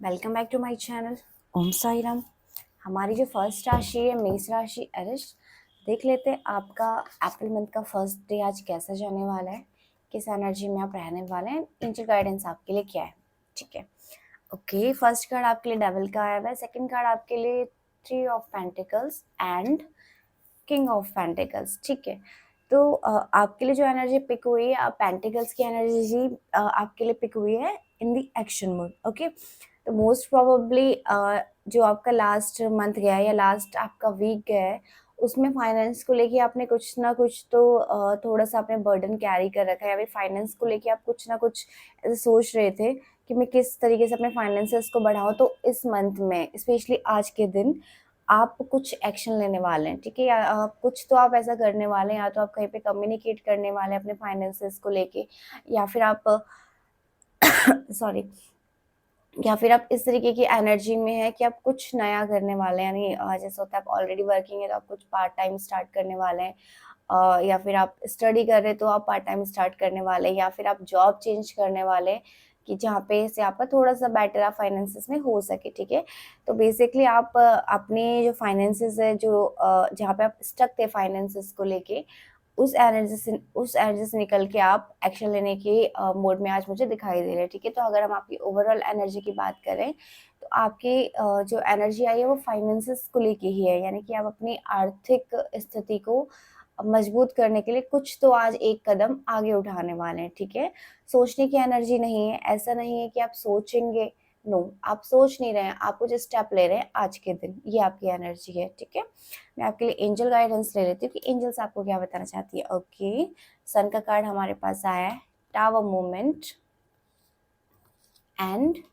Welcome back to my channel. Om Sai Ram. हमारी जो first राशि है मेष राशि अरिश, देख लेते हैं आपका अप्रैल मंथ का फर्स्ट डे आज कैसा जाने वाला है, किस एनर्जी में आप रहने वाले हैं, एंजल गाइडेंस आपके लिए क्या है। ठीक है, ओके। फर्स्ट कार्ड आपके लिए डेविल का आया हुआ है, सेकंड कार्ड आपके लिए three of pentacles and king of pentacles. ठीक है, तो आपके लिए जो एनर्जी पिक हुई है, पेंटिकल्स की एनर्जी आपके लिए पिक हुई है इन दी एक्शन मोड। ओके, तो मोस्ट प्रोबेबली जो आपका लास्ट मंथ गया है या लास्ट आपका वीक गया है, उसमें फाइनेंस को लेके आपने कुछ ना कुछ तो थोड़ा सा आपने बर्डन कैरी कर रखा है, या फिर फाइनेंस को लेके आप कुछ ना कुछ ऐसे सोच रहे थे कि मैं किस तरीके से अपने फाइनेंसेस को बढ़ाऊं। तो इस मंथ में स्पेशली आज के दिन आप कुछ एक्शन लेने वाले हैं। ठीक है, या कुछ तो आप ऐसा करने वाले हैं, या तो आप कहीं पे कम्युनिकेट करने वाले हैं अपने फाइनेंसेस को लेके, या फिर आप सॉरी, या फिर आप इस तरीके की एनर्जी में है कि आप कुछ नया करने वाले हैं। यानी जैसे होता है आप ऑलरेडी वर्किंग है तो आप कुछ पार्ट टाइम स्टार्ट करने वाले हैं, या फिर आप स्टडी कर रहे हैं तो आप पार्ट टाइम स्टार्ट करने वाले हैं, या फिर आप जॉब चेंज करने वाले हैं कि जहाँ पे से आपका थोड़ा सा बेटर आप फाइनेंसिस में हो सके। ठीक है, तो बेसिकली आप अपने जो फाइनेंसिस है, जो जहाँ पे आप स्टक थे फाइनेंसिस को लेके, उस एनर्जी से निकल के आप एक्शन लेने के मोड में आज मुझे दिखाई दे रहे हैं। ठीक है, तो अगर हम आपकी ओवरऑल एनर्जी की बात करें तो आपकी जो एनर्जी आई है वो फाइनेंसेस को लेके ही है, यानी कि आप अपनी आर्थिक स्थिति को मजबूत करने के लिए कुछ तो आज एक कदम आगे उठाने वाले हैं। ठीक है, सोचने की एनर्जी नहीं है, ऐसा नहीं है कि आप सोचेंगे, नो, आप सोच नहीं रहे हैं, आप कुछ स्टेप ले रहे हैं आज के दिन, ये आपकी एनर्जी है। ठीक है, मैं आपके लिए एंजल गाइडेंस ले लेती हूँ कि एंजल्स आपको क्या बताना चाहती है। ओके, सन का कार्ड हमारे पास आया है, टावर मूवमेंट, एंड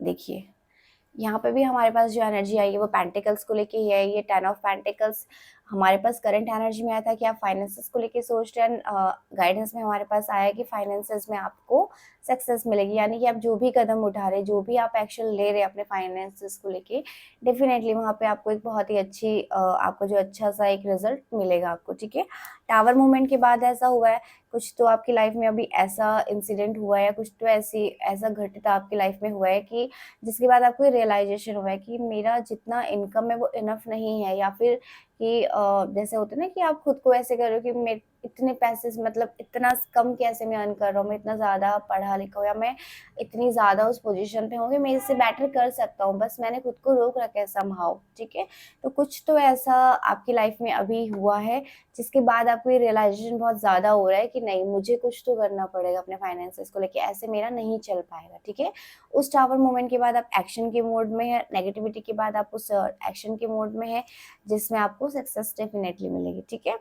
देखिए यहाँ पे भी हमारे पास जो एनर्जी आई है वो पेंटिकल्स को लेके ही है। ये 10 ऑफ पेंटिकल्स हमारे पास करंट एनर्जी में आया था कि आप फाइनेंसेस को लेके सोच रहे हैं। गाइडेंस में हमारे पास आया है कि फाइनेंसेस में आपको सक्सेस मिलेगी, यानी कि आप जो भी कदम उठा रहे हैं, जो भी आप एक्शन ले रहे हैं अपने फाइनेंसेस को लेके, डेफिनेटली वहाँ पे आपको एक बहुत ही अच्छी आपको जो अच्छा सा एक रिजल्ट मिलेगा आपको। ठीक है, टावर मूवमेंट के बाद ऐसा हुआ है, कुछ तो आपकी लाइफ में अभी ऐसा इंसिडेंट हुआ है, या कुछ तो ऐसा घटित आपकी लाइफ में हुआ है कि जिसके बाद आपको रियलाइजेशन हुआ है कि मेरा जितना इनकम है वो इनफ नहीं है, या फिर कि जैसे होता है ना कि आप खुद को ऐसे कर रहे हो कि मैं इतने पैसे मतलब इतना कम कैसे मैं अर्न कर रहा हूँ, मैं इतना ज़्यादा पढ़ा लिखा हूँ, या मैं इतनी ज़्यादा उस पोजीशन पे हूँ कि मैं इससे बेटर कर सकता हूँ, बस मैंने खुद को रोक रखा है समहाउ। ठीक है, तो कुछ तो ऐसा आपकी लाइफ में अभी हुआ है जिसके बाद आपको ये रियलाइजेशन बहुत ज़्यादा हो रहा है कि नहीं, मुझे कुछ तो करना पड़ेगा अपने फाइनेंसेस को लेके, ऐसे मेरा नहीं चल पाएगा। ठीक है, उस टावर मोमेंट के बाद आप एक्शन के मोड में है, नेगेटिविटी के बाद आप उस एक्शन के मोड में है जिसमें आपको सक्सेस डेफिनेटली मिलेगी। ठीक है,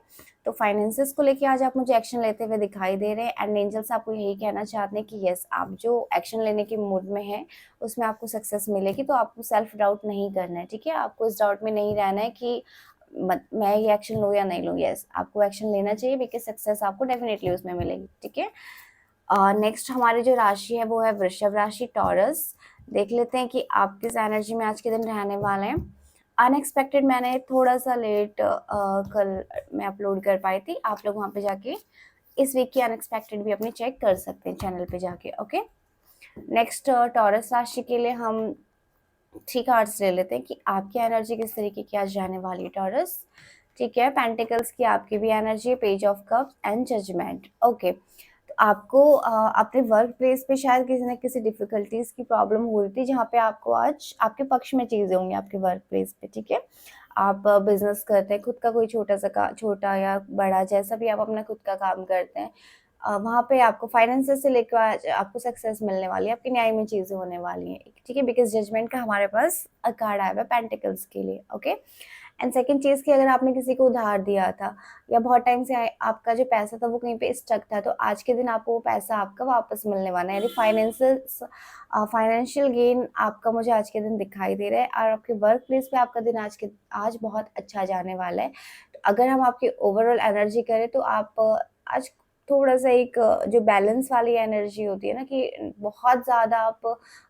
तो फाइनेंसेस को लेके आज आप मुझे एक्शन लेते हुए दिखाई दे रहे हैं, एंड एंजल्स आपको यही कहना चाहते हैं कि यस, आप जो एक्शन लेने के मूड में है उसमें आपको सक्सेस मिलेगी, तो आपको सेल्फ डाउट नहीं करना है। ठीक है, आपको इस डाउट में नहीं रहना है कि मैं ये एक्शन लूँ या नहीं लूँ। यस, आपको एक्शन लेना चाहिए, बिकॉज सक्सेस आपको डेफिनेटली उसमें मिलेगी। ठीक है, नेक्स्ट हमारी जो राशि है वो है वृषभ राशि, टॉरस। देख लेते हैं कि आप किस एनर्जी में आज के दिन रहने वाले हैं। अनएक्सपेक्टेड मैंने थोड़ा सा लेट कल मैं अपलोड कर पाई थी, आप लोग वहाँ पे जाके इस वीक की अनएक्सपेक्टेड भी अपनी चेक कर सकते हैं चैनल पे जाके। ओके, नेक्स्ट टॉरस राशि के लिए हम 3 कार्ड्स ले लेते हैं कि आपकी एनर्जी किस तरीके की आज जाने वाली है टॉरस। ठीक है, पेंटिकल्स की आपकी भी energy, page of cups and judgement. Okay, तो आपको अपने वर्क प्लेस पे शायद किसी न किसी डिफिकल्टीज की प्रॉब्लम हो रही थी, जहाँ पे आपको आज आपके पक्ष में चीजें होंगी आपके वर्क प्लेस पे। ठीक है, आप बिजनेस करते हैं, खुद का कोई छोटा या बड़ा जैसा भी आप अपना खुद का काम करते हैं, वहाँ पे आपको फाइनेंसेस से लेकर आज आपको सक्सेस मिलने वाली है, आपके न्याय में चीजें होने वाली हैं। ठीक है, बिकॉज जजमेंट का हमारे पास कार्ड आया हुआ है पेंटिकल्स के लिए। ओके, एंड सेकंड चीज़ कि अगर आपने किसी को उधार दिया था, या बहुत टाइम से आपका जो पैसा था वो कहीं पे स्टक था, तो आज के दिन आपको वो पैसा आपका वापस मिलने वाला है, यानी फाइनेंशियल गेन आपका मुझे आज के दिन दिखाई दे रहा है, और आपके वर्क प्लेस पे आपका दिन आज बहुत अच्छा जाने वाला है। तो अगर हम आपकी ओवरऑल एनर्जी करें तो आप आज थोड़ा सा एक जो बैलेंस वाली एनर्जी होती है ना, कि बहुत ज़्यादा आप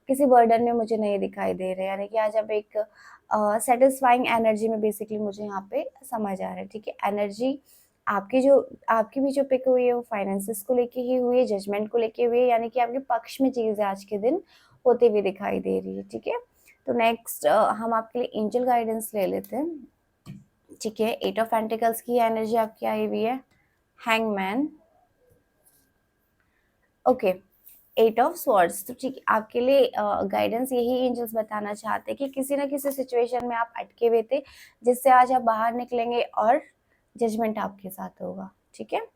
किसी बर्डन में मुझे नहीं दिखाई दे रहे, यानी कि आज आप एक सेटिस्फाइंग एनर्जी में बेसिकली मुझे यहाँ पे समझ आ रहा है। ठीक है, एनर्जी आपकी भी जो पिक हुई है वो फाइनेंसेस को लेके ही हुई है, जजमेंट को लेके हुई है, यानी कि आपके पक्ष में चीज़ है आज के दिन, होते हुए दिखाई दे रही है, ठीक है। तो नेक्स्ट हम आपके लिए एंजल गाइडेंस ले लेते हैं, ठीक है। 8 ऑफ पेंटिकल्स की एनर्जी आपकी आई हुई है, हैंगमैन, ओके। 8 ऑफ स्वॉर्ड्स, तो ठीक है, आपके लिए गाइडेंस यही एंजल्स बताना चाहते हैं कि किसी ना किसी सिचुएशन में आप अटके हुए थे, जिससे आज आप बाहर निकलेंगे और जजमेंट आपके साथ होगा, ठीक है।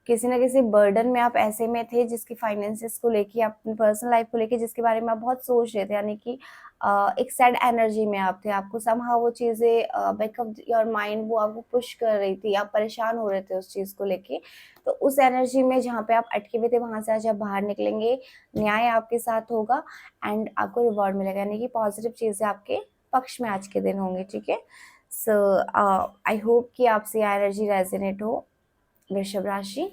किसी ना किसी बर्डन में आप ऐसे में थे जिसकी फाइनेंसेस को लेके, अपनी पर्सनल लाइफ को लेके, जिसके बारे में आप बहुत सोच रहे थे, यानी कि एक सैड एनर्जी में आप थे, आपको समहाउ वो चीज़ें बैक ऑफ योर माइंड वो आपको पुश कर रही थी, आप परेशान हो रहे थे उस चीज़ को लेके। तो उस एनर्जी में जहाँ पे आप अटके हुए थे, वहाँ से आज आप बाहर निकलेंगे, न्याय आपके साथ होगा एंड आपको रिवॉर्ड मिलेगा, यानी कि पॉजिटिव चीज़ें आपके पक्ष में आज के दिन होंगे, ठीक है। सो आई होप कि आपसे एनर्जी रेजोनेट हो, वृषभ राशि।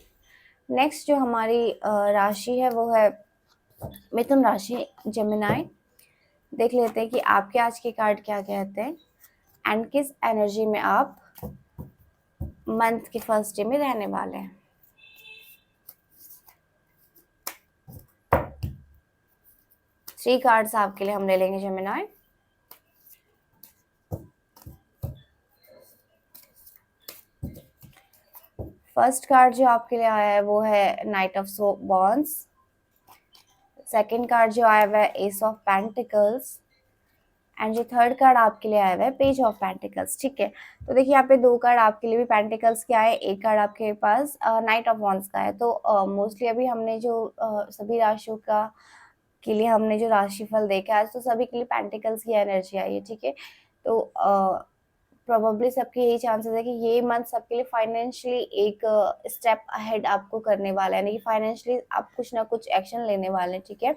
नेक्स्ट जो हमारी राशि है वो है मिथुन राशि, जेमिनाई। देख लेते हैं कि आपके आज के कार्ड क्या कहते हैं एंड किस एनर्जी में आप मंथ के फर्स्ट डे में रहने वाले हैं। 3 कार्ड्स आपके लिए हम ले लेंगे जेमिनाई। फर्स्ट कार्ड जो आपके लिए आया है वो है night of wands. Second card जो आया हुआ है एस ऑफ पेंटिकल्स एंड जो थर्ड कार्ड आपके लिए आया हुआ है पेज ऑफ पेंटिकल्स, ठीक है। तो देखिए यहाँ पे 2 कार्ड आपके लिए भी पेंटिकल्स के आए, एक कार्ड आपके पास नाइट ऑफ वॉन्ड्स का है। तो मोस्टली अभी हमने जो सभी राशियों का के लिए हमने जो राशिफल देखा है, तो सभी के लिए पेंटिकल्स की एनर्जी आई है, ठीक है। तो प्रोबेबली सबके यही चांसेस है कि ये मंथ सबके लिए फाइनेंशियली एक स्टेप अहेड आपको करने वाला है, यानी कि फाइनेंशियली आप कुछ ना कुछ एक्शन लेने वाले हैं, ठीक है।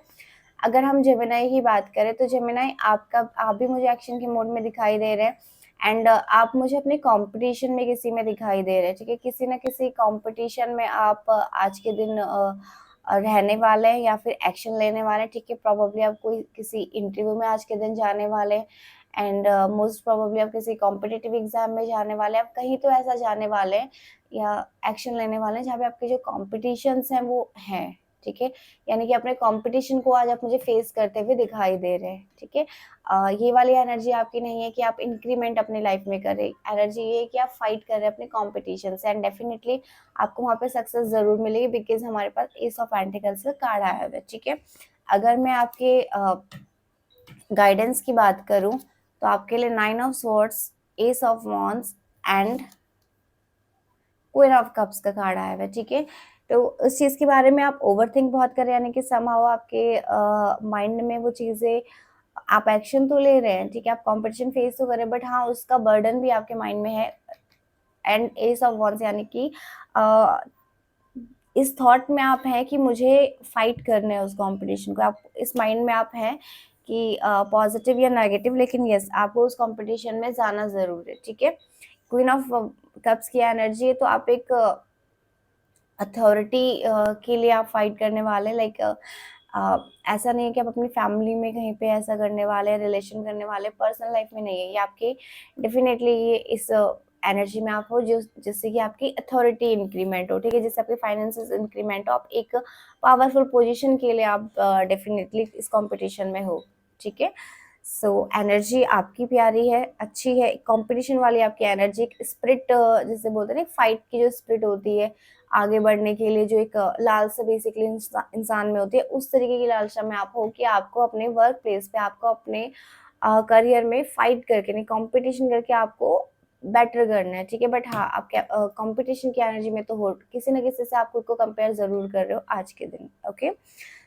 अगर हम जेमिनाई की बात करें तो जेमिनाई आप भी मुझे एक्शन के मोड में दिखाई दे रहे हैं एंड आप मुझे अपने कंपटीशन में किसी में दिखाई दे रहे हैं, ठीक है। किसी ना किसी कंपटीशन में आप आज के दिन रहने वाले हैं या फिर एक्शन लेने वाले हैं, ठीक है। प्रोबेबली आप कोई किसी इंटरव्यू में आज के दिन जाने वाले हैं एंड मोस्ट प्रोबेबली आप किसी कॉम्पिटिटिव एग्जाम में जाने वाले हैं, आप कहीं तो ऐसा जाने वाले हैं या एक्शन लेने वाले हैं जहाँ पे आपके जो कॉम्पिटिशन्स हैं वो हैं, ठीक है। यानी कि अपने कंपटीशन को आज आप मुझे फेस करते हुए दिखाई दे रहे हैं, ठीक है। ये वाली एनर्जी आपकी नहीं है कि आप इंक्रीमेंट अपनी लाइफ में कर रहे, एनर्जी ये है कि आप फाइट कर रहे हैं अपने कॉम्पिटिशन से एंड डेफिनेटली आपको वहाँ पे सक्सेस जरूर मिलेगी, बिकॉज हमारे पास एस ऑफ पेंटिकल्स का कार्ड आया हुआ है, ठीक है। अगर मैं आपके गाइडेंस की बात करूं तो आपके लिए 9 of swords, S of wands and queen of cups का कार्ड आया हुआ है, ठीक है। तो उस चीज़ के बारे में आप ओवरथिंक बहुत कर रहे हैं, यानी कि समहाउ आपके माइंड में वो चीज़ें, आप एक्शन तो ले रहे हैं, ठीक है, आप कंपटीशन फेस तो कर रहे हैं, बट हाँ उसका बर्डन भी आपके माइंड में है एंड एस ऑफ वॉन्ड्स, यानी कि इस थॉट में आप हैं कि मुझे फाइट करना है उस कंपटीशन को, आप इस माइंड में आप हैं कि पॉजिटिव या नेगेटिव, लेकिन यस आपको उस कंपटीशन में जाना ज़रूर है, ठीक है। क्वीन ऑफ कप्स की एनर्जी है, तो आप एक अथॉरिटी के लिए आप फाइट करने वाले, लाइक ऐसा नहीं है कि आप अपनी फैमिली में कहीं पे ऐसा करने वाले हैं, रिलेशन करने वाले, पर्सनल लाइफ में नहीं है ये आपकी, डेफिनेटली ये इस एनर्जी में आप हो जिससे कि आपकी अथॉरिटी इंक्रीमेंट हो, ठीक है, जिससे आपके फाइनेंसेस इंक्रीमेंट हो, आप एक पावरफुल पोजीशन के लिए आप डेफिनेटली इस कंपटीशन में हो, ठीक है। सो एनर्जी आपकी प्यारी है, अच्छी है, कंपटीशन वाली आपकी एनर्जी, एक स्पिरिट जिसे बोलते हैं ना, फाइट की जो स्पिरिट होती है आगे बढ़ने के लिए, जो एक लालसा बेसिकली इंसान में होती है, उस तरीके की लालसा में आप हो कि आपको अपने वर्क प्लेस पे, आपको अपने करियर में फाइट करके नहीं, कंपटीशन करके आपको बेटर करना है, ठीक है। बट हाँ आप कंपटीशन की एनर्जी में तो हो, किसी न किसी से आप खुद को कंपेयर जरूर कर रहे हो आज के दिन, ओके।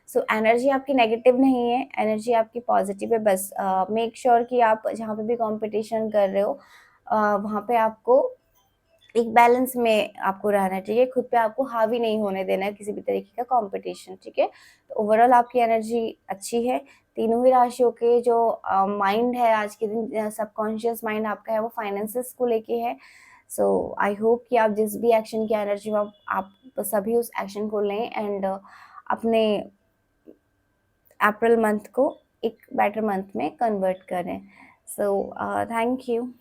सो एनर्जी आपकी नेगेटिव नहीं है, एनर्जी आपकी पॉजिटिव है, बस मेक श्योर कि आप जहाँ पे भी कंपटीशन कर रहे हो वहाँ पे आपको एक बैलेंस में आपको रहना चाहिए, खुद पे आपको हावी नहीं होने देना है किसी भी तरीके का कंपटीशन, ठीक है। तो ओवरऑल आपकी एनर्जी अच्छी है, तीनों ही राशियों के जो माइंड है आज के दिन, सबकॉन्शियस माइंड आपका है वो फाइनेंसेस को लेके है। सो आई होप कि आप जिस भी एक्शन की एनर्जी में आप सभी उस एक्शन को लें एंड अपने अप्रैल मंथ को एक बेटर मंथ में कन्वर्ट करें। So thank you.